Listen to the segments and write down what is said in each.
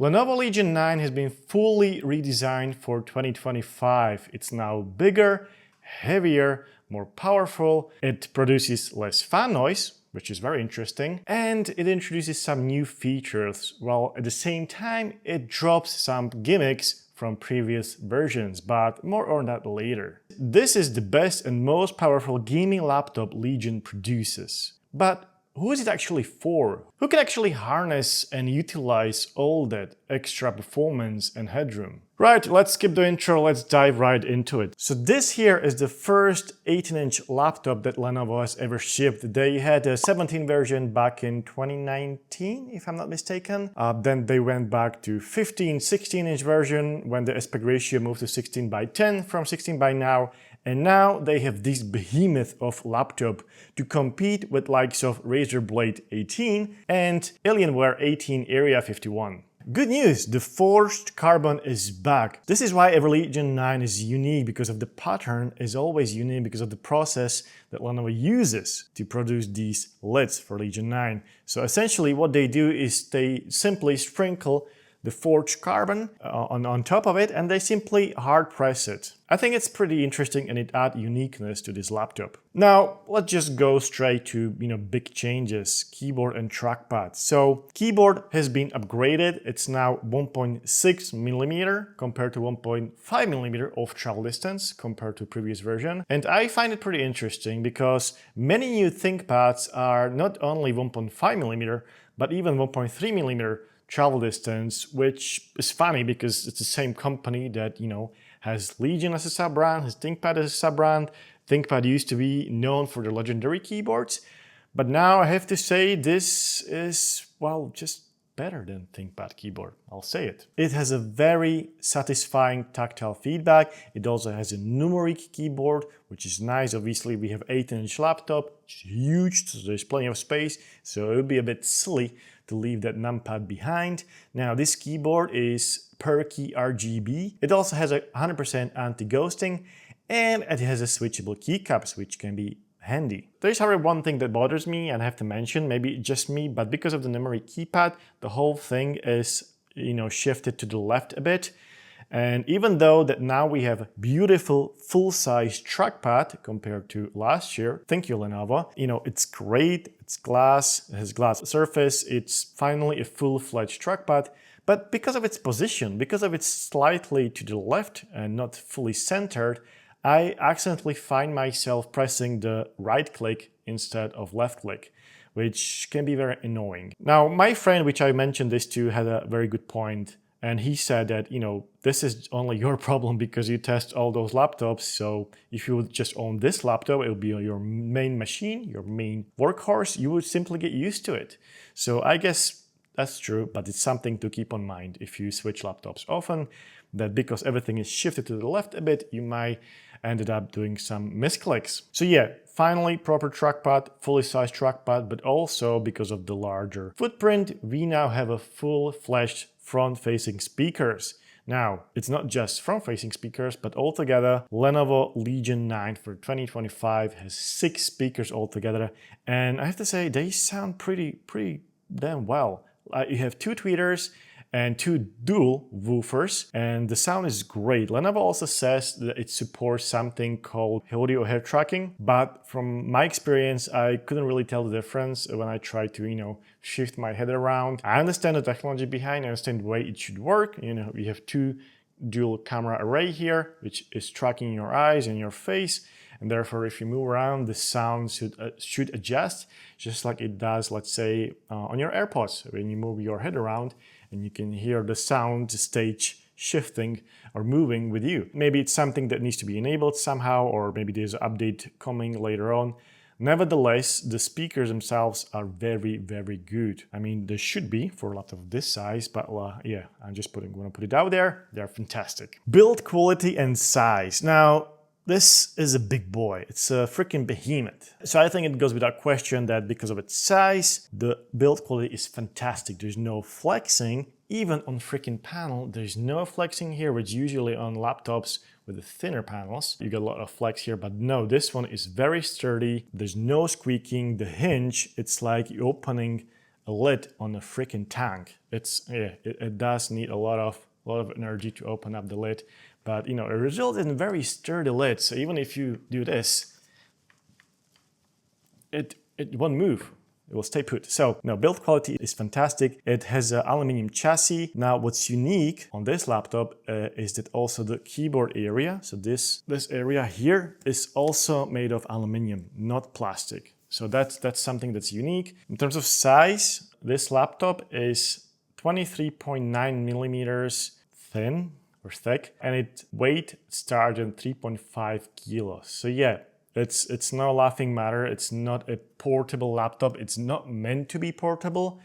Lenovo Legion 9 has been fully redesigned for 2025. It's now bigger, heavier, more powerful. It produces less fan noise, which is very interesting, and it introduces some new features, while at the same time it drops some gimmicks from previous versions, but more on that later. This is the best and most powerful gaming laptop Legion produces. But who is it actually for? Who can actually harness and utilize all that extra performance and headroom? Right, let's skip the intro, let's dive right into it. So this here is the first 18-inch laptop that Lenovo has ever shipped. They had a 17 version back in 2019, if I'm not mistaken. Then they went back to 15, 16-inch version when the aspect ratio moved to 16:10 from 16 now. And now they have this behemoth of laptop to compete with likes of Razer Blade 18 and Alienware 18 Area 51. Good news, the forged carbon is back. This is why every Legion 9 is unique, because of the pattern is always unique because of the process that Lenovo uses to produce these lids for Legion 9. So essentially what they do is they simply sprinkle the forged carbon on top of it, and they simply hard press it. I think it's pretty interesting and it adds uniqueness to this laptop. Now, let's just go straight to, big changes, keyboard and trackpad. So, keyboard has been upgraded. It's now 1.6 millimeter compared to 1.5 millimeter of travel distance compared to previous version. And I find it pretty interesting because many new ThinkPads are not only 1.5 millimeter, but even 1.3 millimeter travel distance, which is funny because it's the same company that, has Legion as a sub-brand, has ThinkPad as a sub-brand. ThinkPad used to be known for the legendary keyboards, but now I have to say this is, well, just better than ThinkPad keyboard, I'll say it. It has a very satisfying tactile feedback. It also has a numeric keyboard, which is nice. Obviously, we have 18-inch laptop, which is huge, so there's plenty of space, so it would be a bit silly to leave that numpad behind. Now, this keyboard is perky RGB. It also has a 100% anti-ghosting, and it has a switchable keycaps, which can be handy. There's however one thing that bothers me, and I have to mention, maybe just me, but because of the numeric keypad, the whole thing is, shifted to the left a bit. And even though that now we have a beautiful full-size trackpad compared to last year, thank you Lenovo, it's great, it's glass, it has glass surface, it's finally a full-fledged trackpad, but because of its position, because of its slightly to the left and not fully centered, I accidentally find myself pressing the right click instead of left click, which can be very annoying. Now, my friend, which I mentioned this to, had a very good point. And he said that, this is only your problem because you test all those laptops. So if you would just own this laptop, it would be your main machine, your main workhorse. You would simply get used to it. So I guess that's true, but it's something to keep in mind if you switch laptops often, that because everything is shifted to the left a bit, you might ended up doing some misclicks. So yeah, finally proper trackpad, fully sized trackpad, but also because of the larger footprint, we now have a full-fledged front-facing speakers. Now, it's not just front-facing speakers, but altogether, Lenovo Legion 9 for 2025 has 6 speakers altogether, and I have to say, they sound pretty damn well. You have 2 tweeters and 2 dual woofers, and the sound is great. Lenovo also says that it supports something called audio hair tracking, but from my experience, I couldn't really tell the difference when I tried to, shift my head around. I understand the technology behind, I understand the way it should work. We have 2 dual camera array here, which is tracking your eyes and your face, and therefore if you move around, the sound should adjust, just like it does, let's say, on your AirPods. When you move your head around, and you can hear the sound stage shifting or moving with you. Maybe it's something that needs to be enabled somehow, or maybe there's an update coming later on. Nevertheless, the speakers themselves are very, very good. I mean, they should be for a laptop of this size, but yeah, I'm just going to put it out there. They're fantastic. Build quality and size. Now, this is a big boy. It's a freaking behemoth. So I think it goes without question that because of its size, the build quality is fantastic. There's no flexing. Even on freaking panel, there's no flexing here, which usually on laptops with the thinner panels, you get a lot of flex here, but no, this one is very sturdy. There's no squeaking. The hinge, it's like you're opening a lid on a freaking tank. It does need a lot of energy to open up the lid, but you know, it results in a very sturdy lid. So even if you do this, it won't move. It will stay put. So now build quality is fantastic. It has an aluminum chassis. Now what's unique on this laptop is that also the keyboard area, so this area here is also made of aluminum, not plastic. So that's something that's unique. In terms of size, this laptop is 23.9 millimeters thin or thick, and its weight starts at 3.5 kilos. So yeah, it's no laughing matter. It's not a portable laptop. It's not meant to be portable.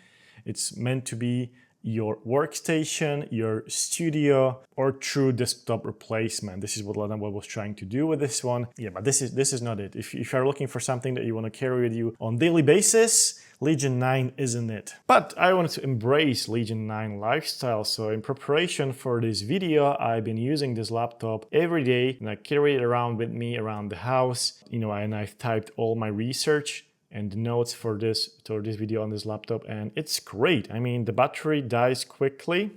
It's meant to be your workstation, your studio, or true desktop replacement. This is what Lenovo was trying to do with this one. Yeah, but this is not it. If you're looking for something that you want to carry with you on daily basis, Legion 9 isn't it. But I wanted to embrace Legion 9 lifestyle, so in preparation for this video, I've been using this laptop every day, and I carry it around with me around the house, you know, and I've typed all my research and notes for this video on this laptop, and it's great. I mean, the battery dies quickly.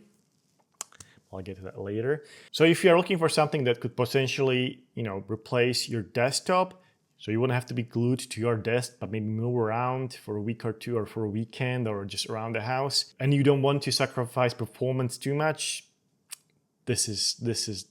I'll get to that later. So if you're looking for something that could potentially, you know, replace your desktop, so you wouldn't have to be glued to your desk, but maybe move around for a week or two, or for a weekend, or just around the house, and you don't want to sacrifice performance too much, this is the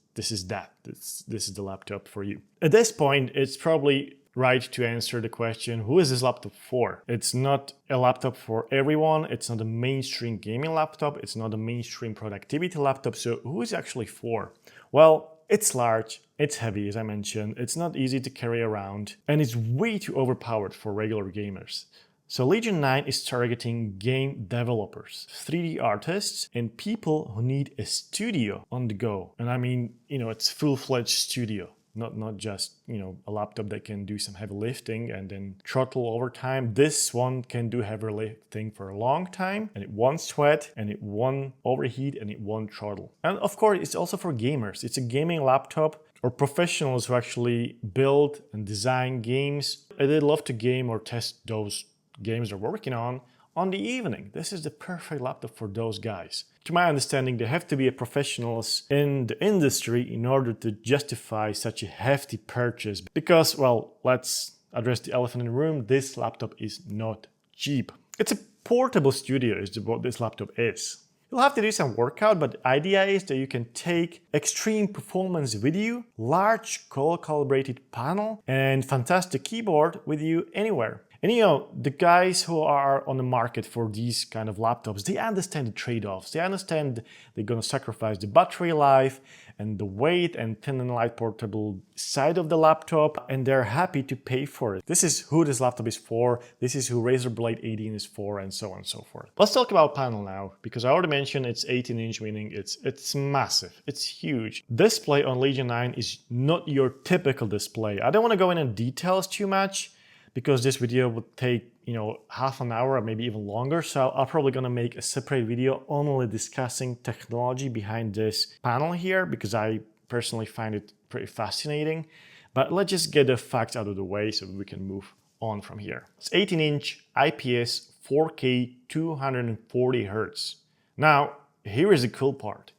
laptop for you. At this point, it's probably right to answer the question, who is this laptop for? It's not a laptop for everyone. It's not a mainstream gaming laptop. It's not a mainstream productivity laptop. So who is it actually for? Well, it's large, it's heavy, as I mentioned, it's not easy to carry around, and it's way too overpowered for regular gamers. So Legion 9 is targeting game developers, 3D artists, and people who need a studio on the go. And I mean, you know, it's full-fledged studio. Not just, you know, a laptop that can do some heavy lifting and then throttle over time. This one can do heavy lifting for a long time, and it won't sweat, and it won't overheat, and it won't throttle. And of course, it's also for gamers. It's a gaming laptop, or professionals who actually build and design games. They love to game or test those games they're working on the evening. This is the perfect laptop for those guys. To my understanding, they have to be professionals in the industry in order to justify such a hefty purchase. Because, well, let's address the elephant in the room, this laptop is not cheap. It's a portable studio is what this laptop is. You'll have to do some workout, but the idea is that you can take extreme performance with you, large color-calibrated panel, and fantastic keyboard with you anywhere. And you know, the guys who are on the market for these kind of laptops, they understand the trade-offs. They understand they're going to sacrifice the battery life and the weight and thin and light portable side of the laptop, and they're happy to pay for it. This is who this laptop is for. This is who Razer Blade 18 is for, and so on and so forth. Let's talk about panel now, because I already mentioned it's 18-inch, meaning it's massive. It's huge. Display on Legion 9 is not your typical display. I don't want to go into details too much, because this video would take, you know, half an hour or maybe even longer. So I'm probably gonna make a separate video only discussing technology behind this panel here, because I personally find it pretty fascinating. But let's just get the facts out of the way so we can move on from here. It's 18-inch IPS 4K 240 Hz. Now, here is the cool part.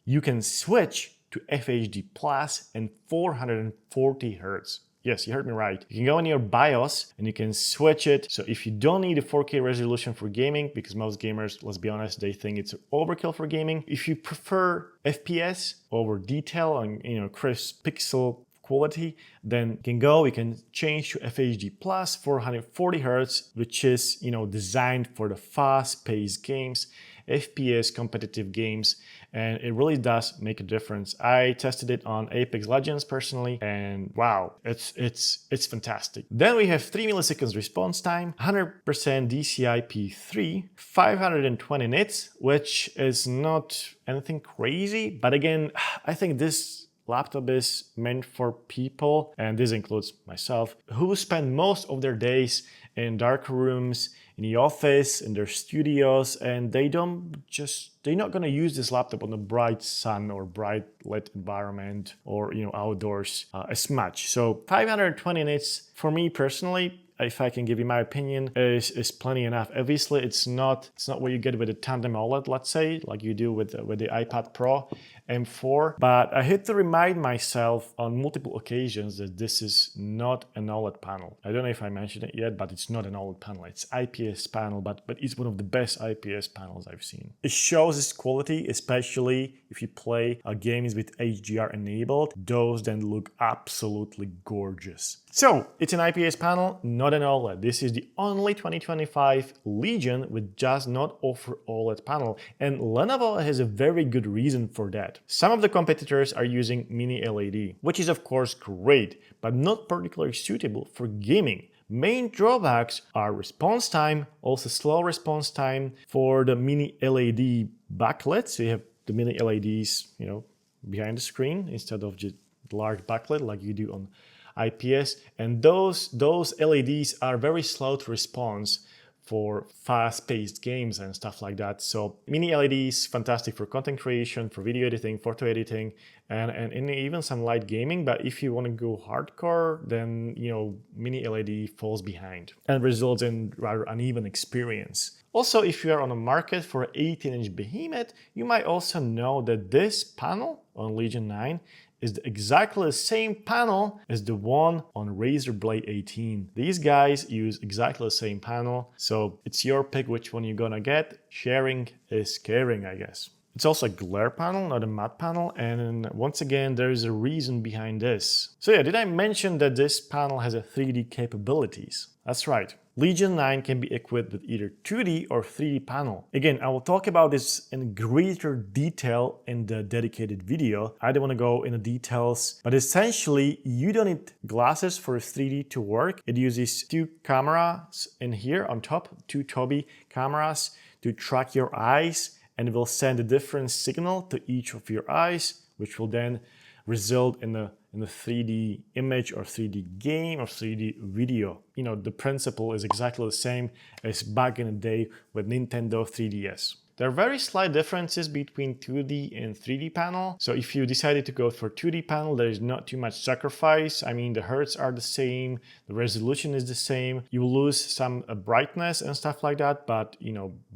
You can switch to FHD Plus and 440 Hz. Yes, you heard me right. You can go in your BIOS and you can switch it. So if you don't need a 4K resolution for gaming, because most gamers, let's be honest, they think it's overkill for gaming. If you prefer FPS over detail and, you know, crisp pixel quality, then you can change to FHD Plus 440 Hz, which is, you know, designed for the fast-paced games, FPS competitive games, and it really does make a difference. I tested it on Apex Legends personally, and wow, it's fantastic. Then we have 3 milliseconds response time, 100% DCI-P3, 520 nits, which is not anything crazy, but again, I think this laptop is meant for people, and this includes myself, who spend most of their days in dark rooms, in the office, in their studios, and they're not gonna use this laptop on a bright sun or bright lit environment or, you know, outdoors as much. So 520 nits for me personally, if I can give you my opinion, is plenty enough. Obviously, it's not what you get with a tandem OLED, let's say, like you do with the iPad Pro M4. But I had to remind myself on multiple occasions that this is not an OLED panel. I don't know if I mentioned it yet, but it's not an OLED panel. It's IPS panel, but it's one of the best IPS panels I've seen. It shows its quality, especially if you play games with HDR enabled. Those then look absolutely gorgeous. So it's an IPS panel, not an OLED. This is the only 2025 Legion which does not offer OLED panel, and Lenovo has a very good reason for that. Some of the competitors are using mini LED, which is of course great, but not particularly suitable for gaming. Main drawbacks are response time, also slow response time for the mini LED backlit. So you have the mini LEDs, behind the screen instead of just large backlit like you do on IPS, and those LEDs are very slow to respond for fast-paced games and stuff like that. So mini LEDs fantastic for content creation, for video editing, photo editing, and even some light gaming. But if you want to go hardcore, then mini LED falls behind and results in rather uneven experience. Also, if you are on the market for an 18-inch behemoth, you might also know that this panel on Legion 9 is exactly the same panel as the one on Razer Blade 18. These guys use exactly the same panel, so it's your pick which one you're gonna get. Sharing is caring, I guess. It's also a glare panel, not a matte panel, and once again, there's a reason behind this. So yeah, did I mention that this panel has a 3D capabilities? That's right. Legion 9 can be equipped with either 2D or 3D panel. Again, I will talk about this in greater detail in the dedicated video. I don't want to go into details, but essentially you don't need glasses for 3D to work. It uses two cameras in here on top, two Tobii cameras to track your eyes, and it will send a different signal to each of your eyes, which will then result in a 3D image or 3D game or 3D video. The principle is exactly the same as back in the day with Nintendo 3DS. There are very slight differences between 2D and 3D panel. So if you decided to go for 2D panel, there is not too much sacrifice. I mean, the hertz are the same, the resolution is the same. You lose some brightness and stuff like that, but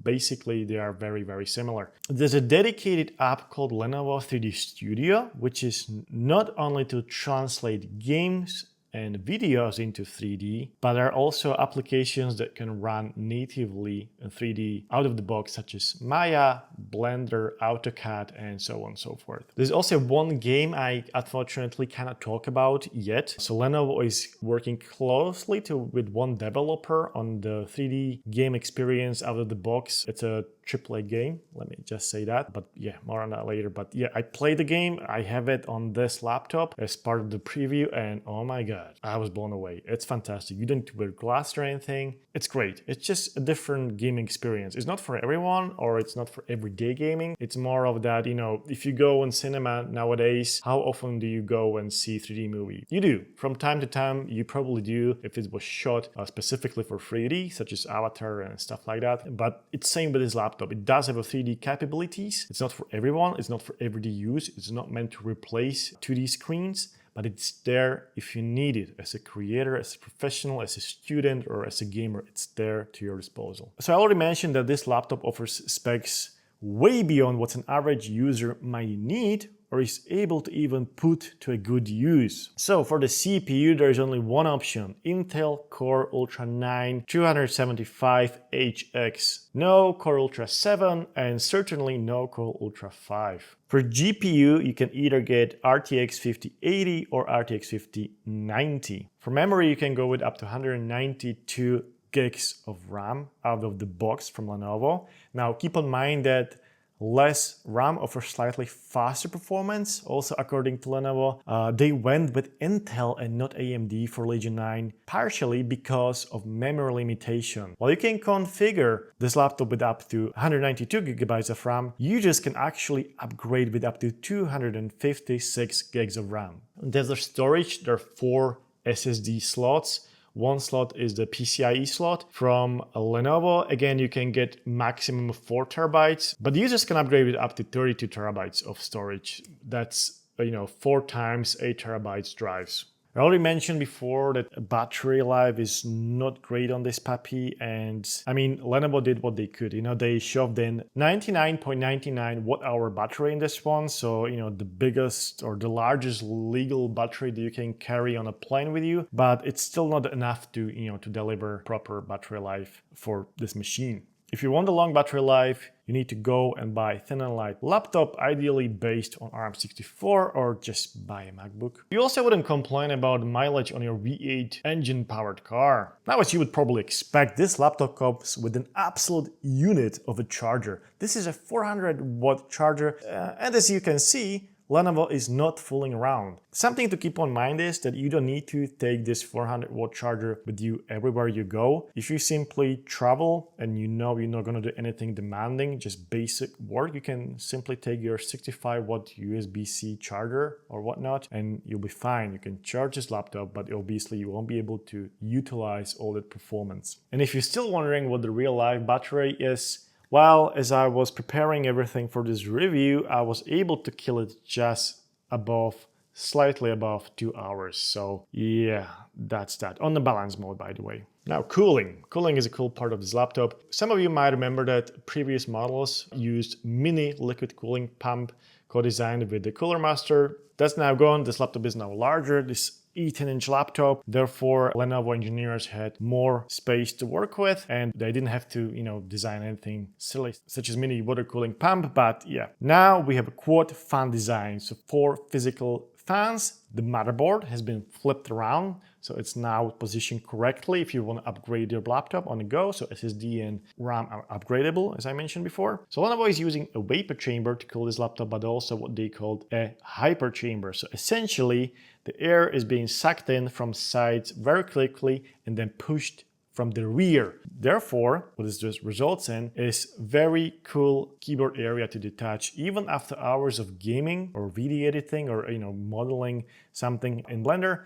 basically they are very, very similar. There's a dedicated app called Lenovo 3D Studio, which is not only to translate games and videos into 3D, but there are also applications that can run natively in 3D out of the box, such as Maya, Blender, AutoCAD, and so on and so forth. There's also one game I unfortunately cannot talk about yet. So Lenovo is working closely with one developer on the 3D game experience out of the box. It's a AAA game, let me just say that, but yeah, more on that later. But yeah, I played the game, I have it on this laptop as part of the preview, and oh my god, I was blown away. It's fantastic. You don't need to wear glasses or anything. It's great. It's just a different gaming experience. It's not for everyone, or it's not for everyday gaming. It's more of that, if you go in cinema nowadays, how often do you go and see 3D movie? You do. From time to time, you probably do if it was shot specifically for 3D, such as Avatar and stuff like that. But it's same with this laptop. It does have a 3D capabilities. It's not for everyone. It's not for everyday use. It's not meant to replace 2D screens, but it's there if you need it as a creator, as a professional, as a student, or as a gamer. It's there to your disposal. So I already mentioned that this laptop offers specs way beyond what an average user might need or is able to even put to a good use. So for the CPU, there is only one option, Intel Core Ultra 9 275HX. No Core Ultra 7 and certainly no Core Ultra 5. For GPU, you can either get RTX 5080 or RTX 5090. For memory, you can go with up to 192 gigs of RAM out of the box from Lenovo. Now keep in mind that less RAM offers slightly faster performance. Also, according to Lenovo, they went with Intel and not AMD for Legion 9, partially because of memory limitation. While you can configure this laptop with up to 192 gigabytes of RAM, you just can actually upgrade with up to 256 gigs of RAM. There's the storage. There are 4 SSD slots. One slot is the PCIe slot from Lenovo. Again, you can get maximum of 4 terabytes, but users can upgrade with up to 32 terabytes of storage. That's 4 times 8 terabytes drives. I already mentioned before that battery life is not great on this puppy, and I mean, Lenovo did what they could. They shoved in 99.99 watt-hour battery in this one, so the biggest or the largest legal battery that you can carry on a plane with you, but it's still not enough to to deliver proper battery life for this machine. If you want a long battery life, you need to go and buy a thin and light laptop, ideally based on ARM64, or just buy a MacBook. You also wouldn't complain about mileage on your V8 engine-powered car. Now, as you would probably expect, this laptop comes with an absolute unit of a charger. This is a 400-watt charger, and as you can see, Lenovo is not fooling around. Something to keep in mind is that you don't need to take this 400-watt charger with you everywhere you go. If you simply travel and you're not going to do anything demanding, just basic work, you can simply take your 65-watt USB-C charger or whatnot, and you'll be fine. You can charge this laptop, but obviously you won't be able to utilize all that performance. And if you're still wondering what the real-life battery is, well, as I was preparing everything for this review, I was able to kill it just slightly above 2 hours. So yeah, that's that. On the balance mode, by the way. Now, cooling. Cooling is a cool part of this laptop. Some of you might remember that previous models used mini liquid cooling pump co-designed with the Cooler Master. That's now gone. This laptop is now larger. This 18-inch laptop. Therefore, Lenovo engineers had more space to work with, and they didn't have to, design anything silly, such as mini water cooling pump. But yeah, now we have a quad fan design. So 4 physical fans. The motherboard has been flipped around, so it's now positioned correctly if you want to upgrade your laptop on the go. So SSD and RAM are upgradable, as I mentioned before. So Lenovo is using a vapor chamber to cool this laptop, but also what they called a hyper chamber. So essentially, the air is being sucked in from sides very quickly and then pushed from the rear. Therefore, what this just results in is very cool keyboard area to detach. Even after hours of gaming or video editing or modeling something in Blender,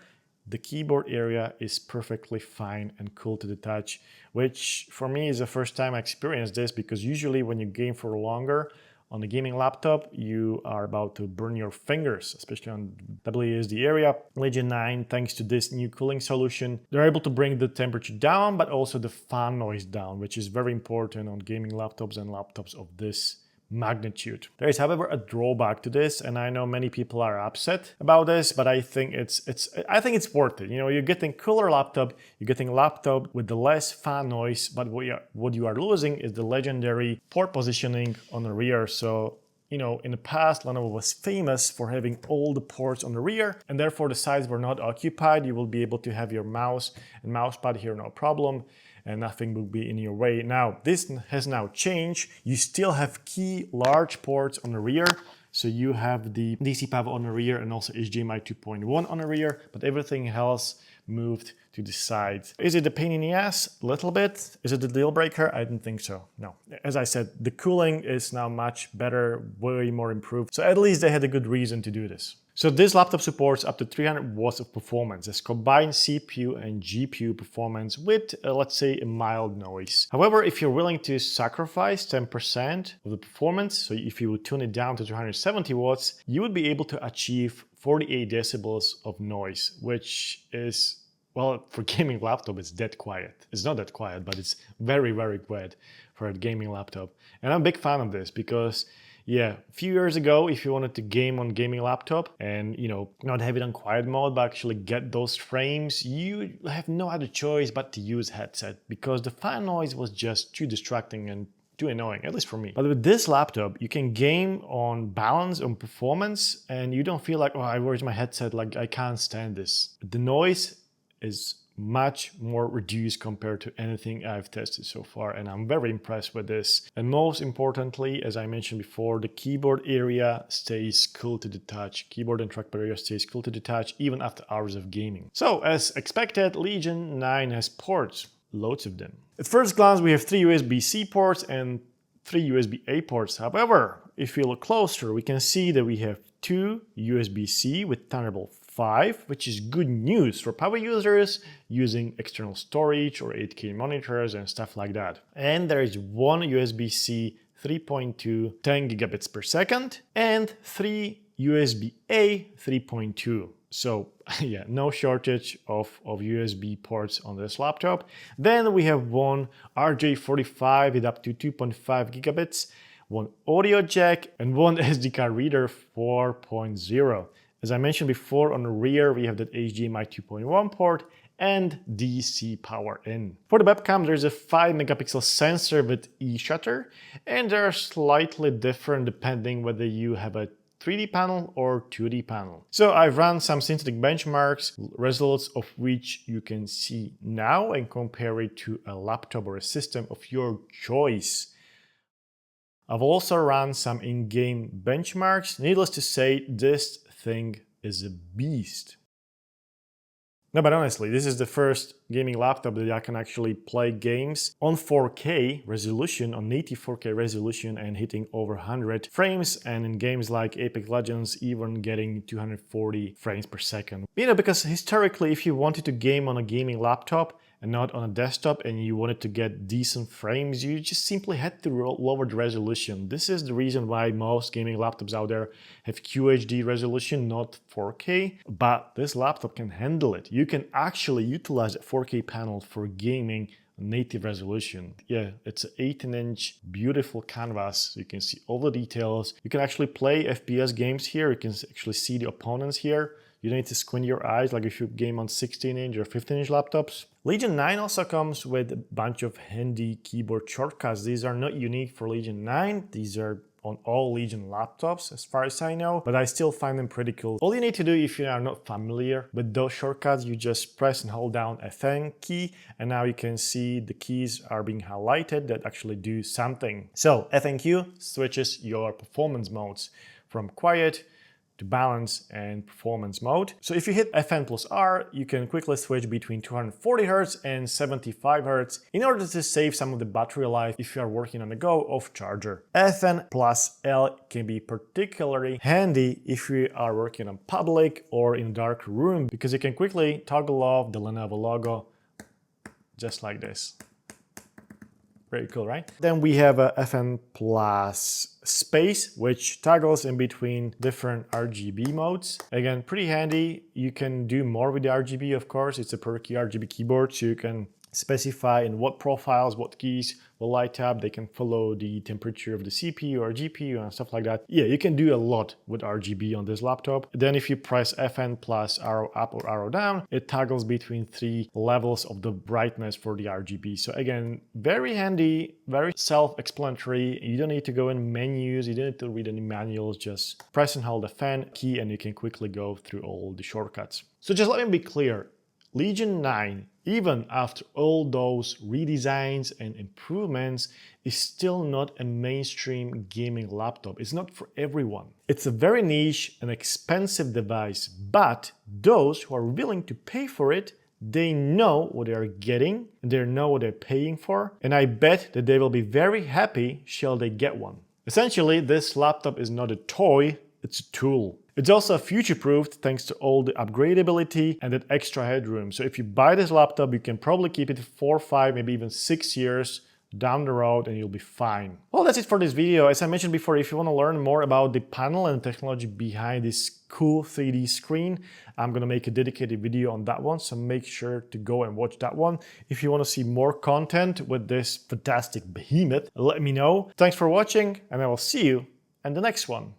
the keyboard area is perfectly fine and cool to detach, which for me is the first time I experienced this, because usually when you game for longer on the gaming laptop, you are about to burn your fingers, especially on WASD area. Legion 9, thanks to this new cooling solution, they're able to bring the temperature down, but also the fan noise down, which is very important on gaming laptops and laptops of this magnitude. There is, however, a drawback to this, and I know many people are upset about this, but I think it's worth it. You're getting cooler laptop, you're getting a laptop with the less fan noise, but what you are losing is the legendary port positioning on the rear. So in the past, Lenovo was famous for having all the ports on the rear, and therefore the sides were not occupied. You will be able to have your mouse and mousepad here, no problem, and nothing will be in your way. Now, this has now changed. You still have key large ports on the rear. So you have the DC power on the rear and also HDMI 2.1 on the rear, but everything else moved to the side. Is it a pain in the ass? A little bit. Is it a deal breaker? I don't think so. No. As I said, the cooling is now much better, way more improved. So at least they had a good reason to do this. So this laptop supports up to 300 watts of performance as combined CPU and GPU performance with, let's say, a mild noise. However, if you're willing to sacrifice 10% of the performance, so if you would tune it down to 270 watts, you would be able to achieve 48 decibels of noise, which is, well, for gaming laptop, it's dead quiet. It's not that quiet, but it's very, very quiet for a gaming laptop. And I'm a big fan of this because, yeah, a few years ago, if you wanted to game on gaming laptop and, not have it on quiet mode, but actually get those frames, you have no other choice but to use headset because the fan noise was just too distracting and too annoying, at least for me. But with this laptop, you can game on balance, on performance, and you don't feel like, oh, where's my headset? Like, I can't stand this. The noise is much more reduced compared to anything I've tested so far, and I'm very impressed with this. And most importantly, as I mentioned before, the keyboard area stays cool to the touch. Keyboard and trackpad area stays cool to the touch even after hours of gaming. So as expected, Legion 9 has ports, loads of them. At first glance, we have 3 USB-C ports and 3 USB-A ports. However, if we look closer, we can see that we have 2 USB-C with Thunderbolt 5, which is good news for power users using external storage or 8K monitors and stuff like that. And there is 1 USB-C 3.2 10 gigabits per second and 3 USB-A 3.2. So yeah, no shortage of USB ports on this laptop. Then we have one RJ45 with up to 2.5 gigabits, one audio jack, and one SD card reader 4.0. As I mentioned before, on the rear we have that HDMI 2.1 port and DC power in. For the webcam, there's a 5 megapixel sensor with e-shutter, and they're slightly different depending whether you have a 3D panel or 2D panel. So I've run some synthetic benchmarks, results of which you can see now, and compare it to a laptop or a system of your choice. I've also run some in-game benchmarks. Needless to say, this thing is a beast. No, but honestly, this is the first gaming laptop that I can actually play games on 4K resolution, on native 4K resolution, and hitting over 100 frames, and in games like Apex Legends even getting 240 frames per second. You know, because historically, if you wanted to game on a gaming laptop and not on a desktop, and you wanted to get decent frames, you just simply had to lower the resolution. This is the reason why most gaming laptops out there have QHD resolution, not 4K, but this laptop can handle it. You can actually utilize a 4K panel for gaming native resolution. Yeah, it's an 18-inch beautiful canvas. You can see all the details. You can actually play FPS games here. You can actually see the opponents here. You don't need to squint your eyes like if you game on 16-inch or 15-inch laptops. Legion 9 also comes with a bunch of handy keyboard shortcuts. These are not unique for Legion 9. These are on all Legion laptops, as far as I know, but I still find them pretty cool. All you need to do if you are not familiar with those shortcuts, you just press and hold down Fn key, and now you can see the keys are being highlighted that actually do something. So FNQ switches your performance modes from quiet to balance and performance mode. So if you hit Fn plus R, you can quickly switch between 240 Hz and 75 Hz in order to save some of the battery life if you are working on the go off charger. Fn plus L can be particularly handy if you are working on public or in a dark room, because you can quickly toggle off the Lenovo logo just like this. Very cool, right? Then we have a Fn plus space, which toggles in between different RGB modes. Again, pretty handy. You can do more with the RGB, of course. It's a per-key RGB keyboard, so you can specify in what profiles, what keys will light up. They can follow the temperature of the CPU or GPU and stuff like that. Yeah, you can do a lot with RGB on this laptop. Then if you press Fn plus arrow up or arrow down, it toggles between 3 levels of the brightness for the RGB. So again, very handy, very self-explanatory. You don't need to go in menus, you don't need to read any manuals, just press and hold the Fn key and you can quickly go through all the shortcuts. So just let me be clear. Legion 9, even after all those redesigns and improvements, is still not a mainstream gaming laptop. It's not for everyone. It's a very niche and expensive device, but those who are willing to pay for it, they know what they are getting and they know what they're paying for, and I bet that they will be very happy shall they get one. Essentially, this laptop is not a toy, it's a tool. It's also future-proofed thanks to all the upgradability and that extra headroom. So if you buy this laptop, you can probably keep it 4, 5, maybe even 6 years down the road and you'll be fine. Well, that's it for this video. As I mentioned before, if you want to learn more about the panel and the technology behind this cool 3D screen, I'm going to make a dedicated video on that one, so make sure to go and watch that one. If you want to see more content with this fantastic behemoth, let me know. Thanks for watching, and I will see you in the next one.